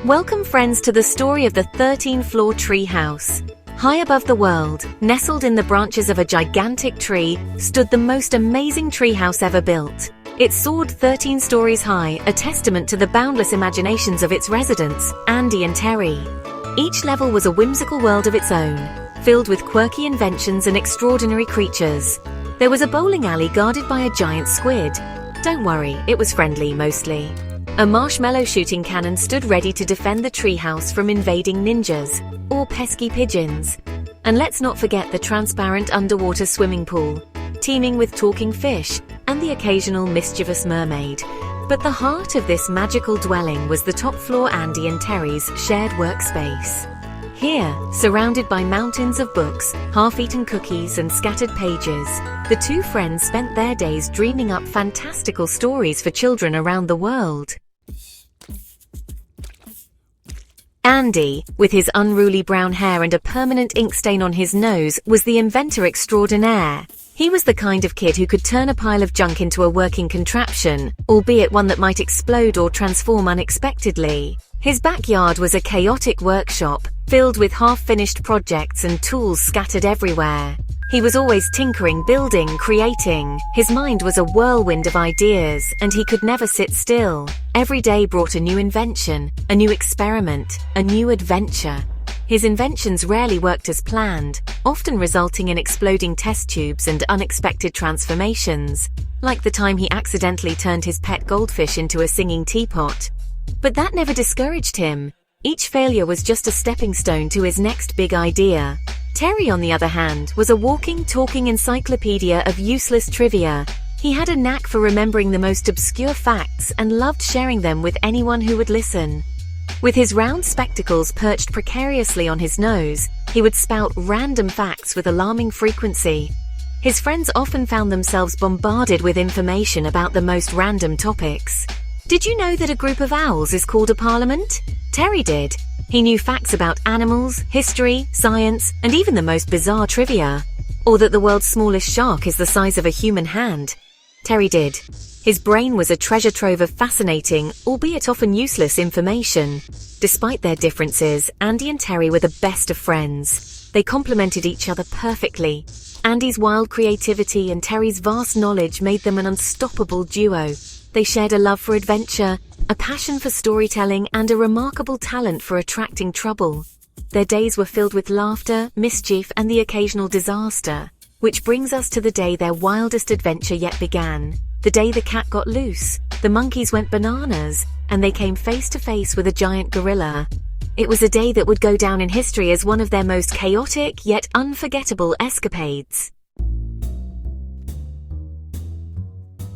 Welcome friends to the story of the 13-Storey Treehouse. High above the world, nestled in the branches of a gigantic tree, stood the most amazing treehouse ever built. It soared 13 stories high, a testament to the boundless imaginations of its residents, Andy and Terry. Each level was a whimsical world of its own, filled with quirky inventions and extraordinary creatures. There was a bowling alley guarded by a giant squid. Don't worry, it was friendly mostly. A marshmallow shooting cannon stood ready to defend the treehouse from invading ninjas, or pesky pigeons. And let's not forget the transparent underwater swimming pool, teeming with talking fish and the occasional mischievous mermaid. But the heart of this magical dwelling was the top floor Andy and Terry's shared workspace. Here, surrounded by mountains of books, half-eaten cookies and scattered pages, the two friends spent their days dreaming up fantastical stories for children around the world. Andy, with his unruly brown hair and a permanent ink stain on his nose, was the inventor extraordinaire. He was the kind of kid who could turn a pile of junk into a working contraption, albeit one that might explode or transform unexpectedly. His backyard was a chaotic workshop, filled with half-finished projects and tools scattered everywhere. He was always tinkering, building, creating. His mind was a whirlwind of ideas, and he could never sit still. Every day brought a new invention, a new experiment, a new adventure. His inventions rarely worked as planned, often resulting in exploding test tubes and unexpected transformations, like the time he accidentally turned his pet goldfish into a singing teapot. But that never discouraged him. Each failure was just a stepping stone to his next big idea. Terry, on the other hand, was a walking, talking encyclopedia of useless trivia. He had a knack for remembering the most obscure facts and loved sharing them with anyone who would listen. With his round spectacles perched precariously on his nose, he would spout random facts with alarming frequency. His friends often found themselves bombarded with information about the most random topics. Did you know that a group of owls is called a parliament? Terry did. He knew facts about animals, history, science, and even the most bizarre trivia. Or that the world's smallest shark is the size of a human hand. Terry did. His brain was a treasure trove of fascinating, albeit often useless information. Despite their differences, Andy and Terry were the best of friends. They complemented each other perfectly. Andy's wild creativity and Terry's vast knowledge made them an unstoppable duo. They shared a love for adventure, a passion for storytelling, and a remarkable talent for attracting trouble. Their days were filled with laughter, mischief, and the occasional disaster. Which brings us to the day their wildest adventure yet began. The day the cat got loose, the monkeys went bananas, and they came face to face with a giant gorilla. It was a day that would go down in history as one of their most chaotic yet unforgettable escapades.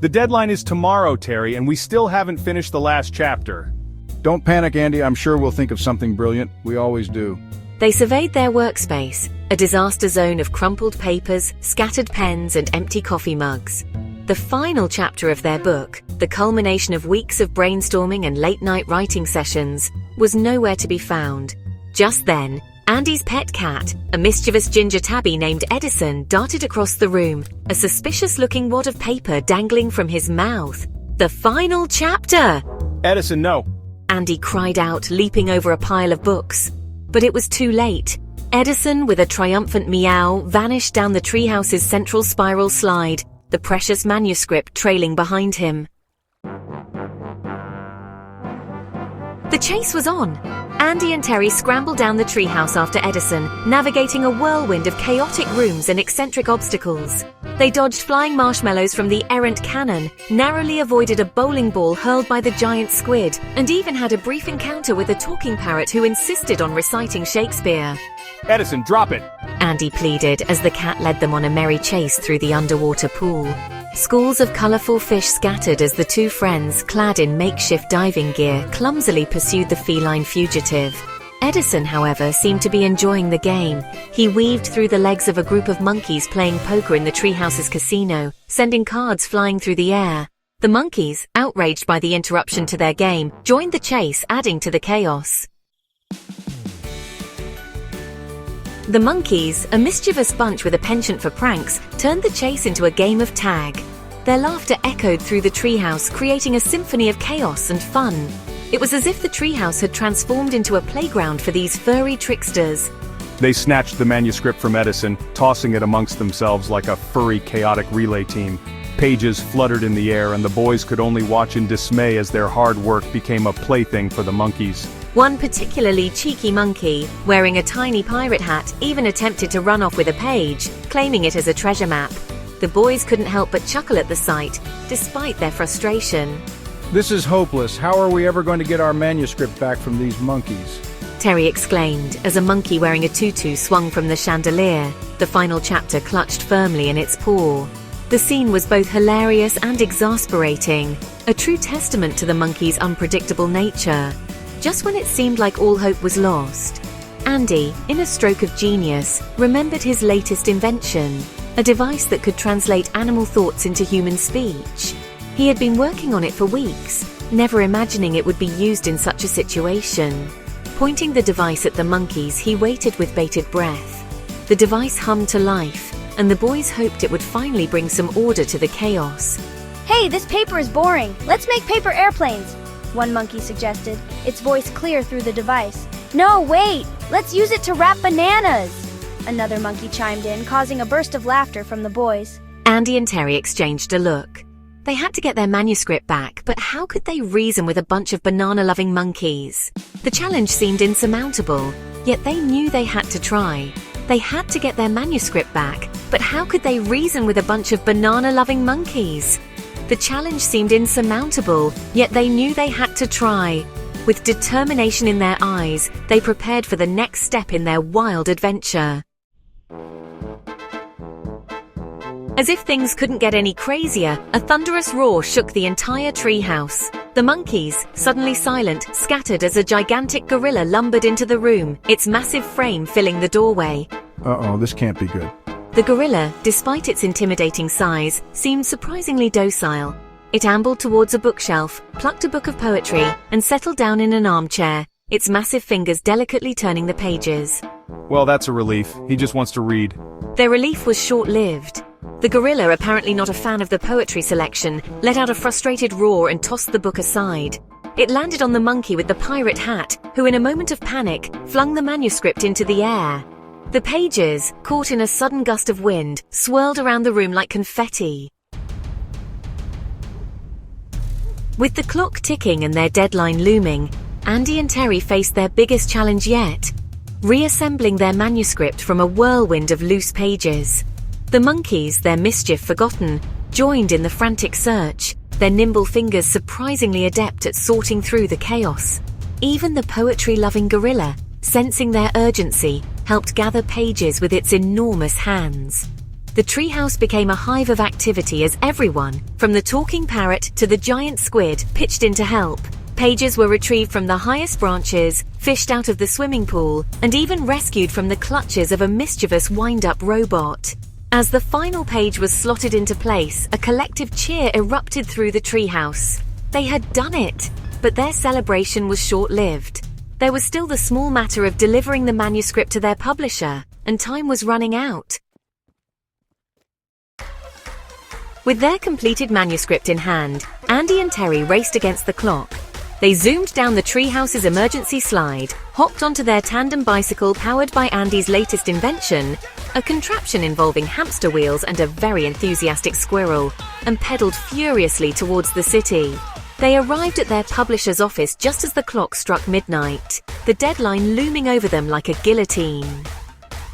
The deadline is tomorrow, Terry, and we still haven't finished the last chapter. Don't panic, Andy. I'm sure we'll think of something brilliant. We always do. They surveyed their workspace, a disaster zone of crumpled papers, scattered pens, and empty coffee mugs. The final chapter of their book, the culmination of weeks of brainstorming and late-night writing sessions, was nowhere to be found. Just then, Andy's pet cat, a mischievous ginger tabby named Edison, darted across the room, a suspicious-looking wad of paper dangling from his mouth. The final chapter! Edison, no. Andy cried out, leaping over a pile of books. But it was too late. Edison, with a triumphant meow, vanished down the treehouse's central spiral slide, the precious manuscript trailing behind him. The chase was on. Andy and Terry scrambled down the treehouse after Edison, navigating a whirlwind of chaotic rooms and eccentric obstacles. They dodged flying marshmallows from the errant cannon, narrowly avoided a bowling ball hurled by the giant squid, and even had a brief encounter with a talking parrot who insisted on reciting Shakespeare. Edison, drop it! Andy pleaded as the cat led them on a merry chase through the underwater pool. Schools of colorful fish scattered as the two friends, clad in makeshift diving gear, clumsily pursued the feline fugitive. Edison, however, seemed to be enjoying the game. He weaved through the legs of a group of monkeys playing poker in the treehouse's casino, sending cards flying through the air. The monkeys, outraged by the interruption to their game, joined the chase, adding to the chaos. The monkeys, a mischievous bunch with a penchant for pranks, turned the chase into a game of tag. Their laughter echoed through the treehouse, creating a symphony of chaos and fun. It was as if the treehouse had transformed into a playground for these furry tricksters. They snatched the manuscript from Edison, tossing it amongst themselves like a furry, chaotic relay team. Pages fluttered in the air, and the boys could only watch in dismay as their hard work became a plaything for the monkeys. One particularly cheeky monkey, wearing a tiny pirate hat, even attempted to run off with a page, claiming it as a treasure map. The boys couldn't help but chuckle at the sight, despite their frustration. This is hopeless. How are we ever going to get our manuscript back from these monkeys? Terry exclaimed as a monkey wearing a tutu swung from the chandelier, the final chapter clutched firmly in its paw. The scene was both hilarious and exasperating, a true testament to the monkey's unpredictable nature. Just when it seemed like all hope was lost, Andy, in a stroke of genius, remembered his latest invention, a device that could translate animal thoughts into human speech. He had been working on it for weeks, never imagining it would be used in such a situation. Pointing the device at the monkeys, he waited with bated breath. The device hummed to life, and the boys hoped it would finally bring some order to the chaos. Hey, this paper is boring. Let's make paper airplanes, one monkey suggested, its voice clear through the device. No, wait! Let's use it to wrap bananas! Another monkey chimed in, causing a burst of laughter from the boys. Andy and Terry exchanged a look. They had to get their manuscript back, but how could they reason with a bunch of banana-loving monkeys? The challenge seemed insurmountable, yet they knew they had to try. They had to get their manuscript back, but how could they reason with a bunch of banana-loving monkeys? The challenge seemed insurmountable, yet they knew they had to try. With determination in their eyes, they prepared for the next step in their wild adventure. As if things couldn't get any crazier, a thunderous roar shook the entire treehouse. The monkeys, suddenly silent, scattered as a gigantic gorilla lumbered into the room, its massive frame filling the doorway. Uh-oh, this can't be good. The gorilla, despite its intimidating size, seemed surprisingly docile. It ambled towards a bookshelf, plucked a book of poetry, and settled down in an armchair, its massive fingers delicately turning the pages. Well, that's a relief. He just wants to read. Their relief was short-lived. The gorilla, apparently not a fan of the poetry selection, let out a frustrated roar and tossed the book aside. It landed on the monkey with the pirate hat, who in a moment of panic, flung the manuscript into the air. The pages, caught in a sudden gust of wind, swirled around the room like confetti. With the clock ticking and their deadline looming, Andy and Terry faced their biggest challenge yet, reassembling their manuscript from a whirlwind of loose pages. The monkeys, their mischief forgotten, joined in the frantic search, their nimble fingers surprisingly adept at sorting through the chaos. Even the poetry-loving gorilla, sensing their urgency, helped gather pages with its enormous hands. The treehouse became a hive of activity as everyone, from the talking parrot to the giant squid, pitched in to help. Pages were retrieved from the highest branches, fished out of the swimming pool, and even rescued from the clutches of a mischievous wind-up robot. As the final page was slotted into place, a collective cheer erupted through the treehouse. They had done it, but their celebration was short-lived. There was still the small matter of delivering the manuscript to their publisher, and time was running out. With their completed manuscript in hand, Andy and Terry raced against the clock. They zoomed down the treehouse's emergency slide, hopped onto their tandem bicycle powered by Andy's latest invention, a contraption involving hamster wheels and a very enthusiastic squirrel, and pedaled furiously towards the city. They arrived at their publisher's office just as the clock struck midnight, the deadline looming over them like a guillotine.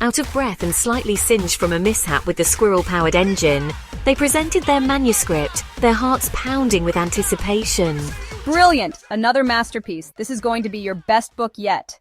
Out of breath and slightly singed from a mishap with the squirrel-powered engine, they presented their manuscript, their hearts pounding with anticipation. Brilliant! Another masterpiece. This is going to be your best book yet.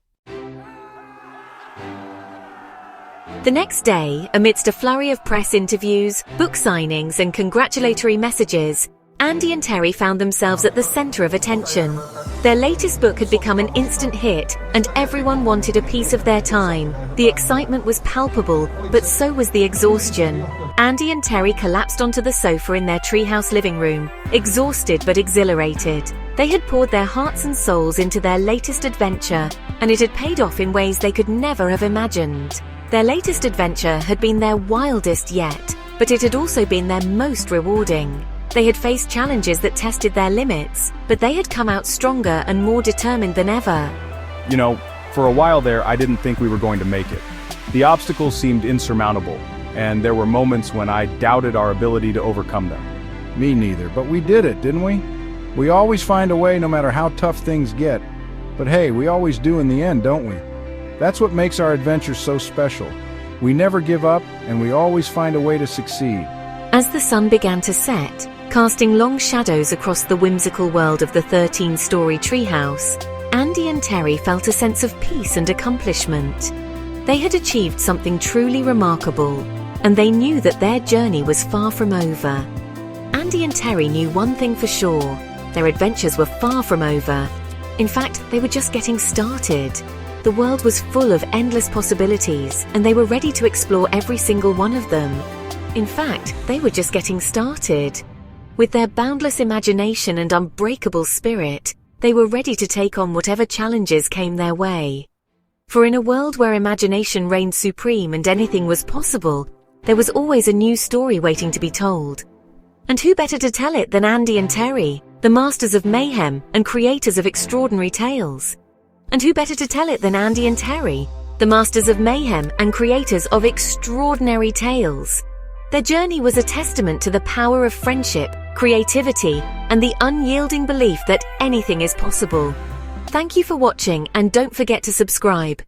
The next day, amidst a flurry of press interviews, book signings, and congratulatory messages, Andy and Terry found themselves at the center of attention. Their latest book had become an instant hit, and everyone wanted a piece of their time. The excitement was palpable, but so was the exhaustion. Andy and Terry collapsed onto the sofa in their treehouse living room, exhausted but exhilarated. They had poured their hearts and souls into their latest adventure, and it had paid off in ways they could never have imagined. Their latest adventure had been their wildest yet, but it had also been their most rewarding. They had faced challenges that tested their limits, but they had come out stronger and more determined than ever. You know, for a while there, I didn't think we were going to make it. The obstacles seemed insurmountable, and there were moments when I doubted our ability to overcome them. Me neither, but we did it, didn't we? We always find a way no matter how tough things get. But hey, we always do in the end, don't we? That's what makes our adventures so special. We never give up, and we always find a way to succeed. As the sun began to set, casting long shadows across the whimsical world of the 13-Storey Treehouse, Andy and Terry felt a sense of peace and accomplishment. They had achieved something truly remarkable, and they knew that their journey was far from over. Andy and Terry knew one thing for sure: their adventures were far from over. In fact, they were just getting started. The world was full of endless possibilities, and they were ready to explore every single one of them. In fact, they were just getting started. With their boundless imagination and unbreakable spirit, they were ready to take on whatever challenges came their way. For in a world where imagination reigned supreme and anything was possible, there was always a new story waiting to be told. And who better to tell it than Andy and Terry, the masters of mayhem and creators of extraordinary tales? And who better to tell it than Andy and Terry, the masters of mayhem and creators of extraordinary tales? Their journey was a testament to the power of friendship, creativity, and the unyielding belief that anything is possible. Thank you for watching, and don't forget to subscribe.